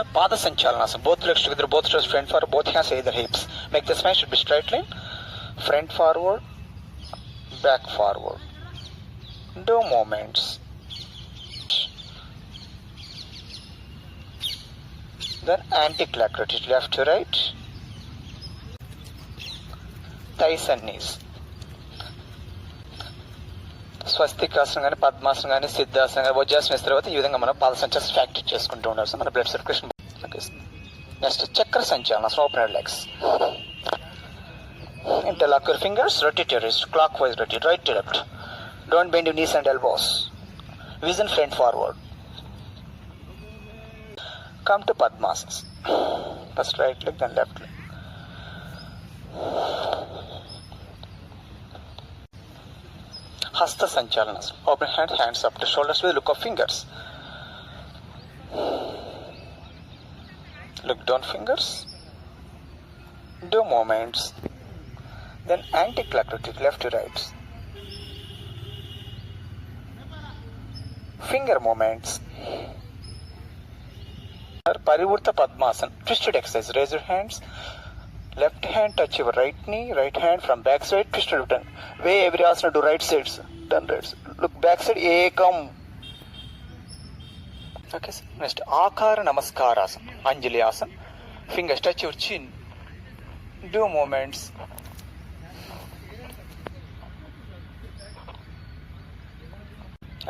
Pada Sanchalanasana. Both legs together, both toes front forward, both hands either hips. Make the spine should be straight line. Front forward, back forward. Do movements. Then anti-clock rotate, left to right. Thighs and knees. స్వస్తికాసనం కానీ పద్మాసనం కానీ సిద్ధాసనం కానీ వజ్రాసనం వేసిన తర్వాత ఈ విధంగా మనం పాద సంచాలనం ప్రాక్టీస్ చేసుకుంటూ ఉండాల్సి మన బ్లడ్ సర్క్యులేషన్. నెక్స్ట్ చక్ర సంచాలనం, open legs. Interlock your fingers, rotate your wrist, clockwise rotate, right to left. Don't bend your knees and elbows. Vision front forward. Come to Padmasana. First right leg, then left leg. Hasta Sanchalana. Open hands up to shoulders with look of fingers. Look down fingers. Do movements. Then anti-clock rotate, left to right. Finger movements. Parivurta Padmasana. Twisted exercise. Raise your hands. Left hand touch your right knee. Right hand from back side. Twisted return. Way every asana do right sides. Turn right side. Look back side. Ekam. Okay. Next Akara Namaskarasana. Anjali Asana. Fingers touch your chin. Do movements.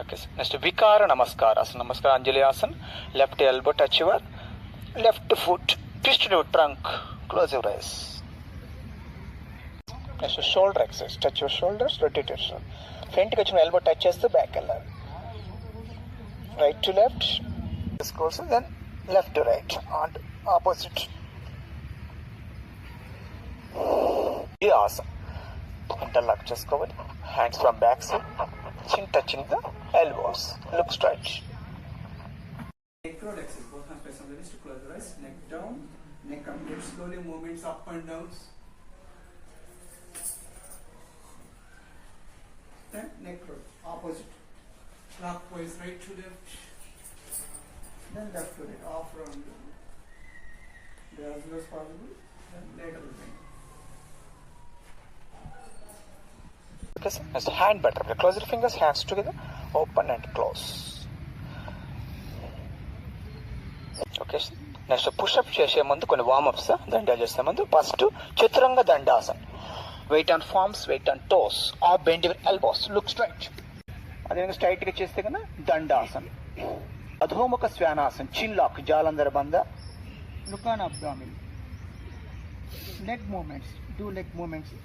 Okay. Next Vikara Namaskarasana. Namaskar Anjali Asana. Left elbow touch your left foot. Twist your trunk. Close your eyes. Next shoulder exercise. Touch your shoulders. Rotate your shoulder. Front ki vachina elbow touch chesthe back ellar. Right to left. This goes then left to right. And opposite. This asana. Interlock చేసుకోవాలి. Hands from back side. Chin touching the elbows. Look straight. Neck roll exercise. Both hands press on the wrist to close the eyes. Neck down. Neck up. Slowly movements up and down. Then neck roll. Opposite. Clockwise, right to left. Then left to right. Off round. As low as possible. Then lateral bend. As a hand butterfly. Close your fingers, hands together, open and close. Okay. Next push-up చేసే ముందు కొన్ని warm-ups దండాలు చేసే ముందు first Chaturanga Dandasan. Weight on palms, weight on toes, or bend your elbows, look straight. అదేవిధంగా straight గా చేస్తే కన్నా దండాసన్. అధోముఖ శ్వానాసన్, చిన్ lock, Jalandhara Bandha, look on abdomen. Leg movements, do leg movements.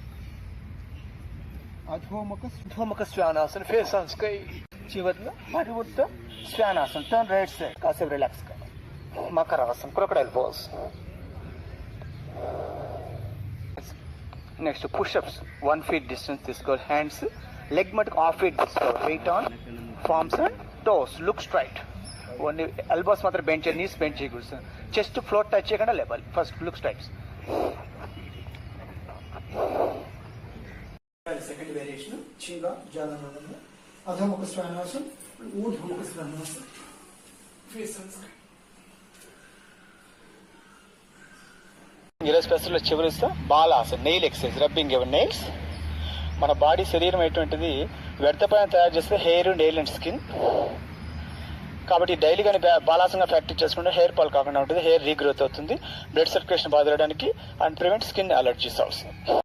Adhomukha Shvanasan, face on sky. చివరిలో Parivritta Shvanasan, turn right side, కాసేపు రిలాక్స్ గా. Makarasan, crocodile pose. Next pushups, 1 feet distance తీసుకోవాలి. Hands leg మటుకు 1/2 feet తీసుకోవాలి. Weight on palms and toes, look straight. Only elbows మాత్రం bend చేయాలి, knees bend చేయకూడదు. Chest floor touch చేయకుండా level. First look straight. Second variation చిన్న Jalandhara, Adhomukha శ్వానాసన్, ఊర్ధ్వముఖ Shvanasan, face on sky. ఈరోజు special చివరిస్తా Balasan, nail exercise, rubbing your nails. మన body శరీరం ఎటువంటిది వ్యర్థపైన తయారు చేస్తే హెయిర్, నెయిల్ అండ్ స్కిన్. కాబట్టి డైలీ కానీ బాలాసంగా ప్రాక్టీస్ చేసుకుంటే హెయిర్ ఫాల్ కాకుండా ఉంటుంది, హెయిర్ రీగ్రోత్ అవుతుంది, బ్లడ్ సర్క్యులేషన్ బాధపడడానికి and prevent skin allergies also.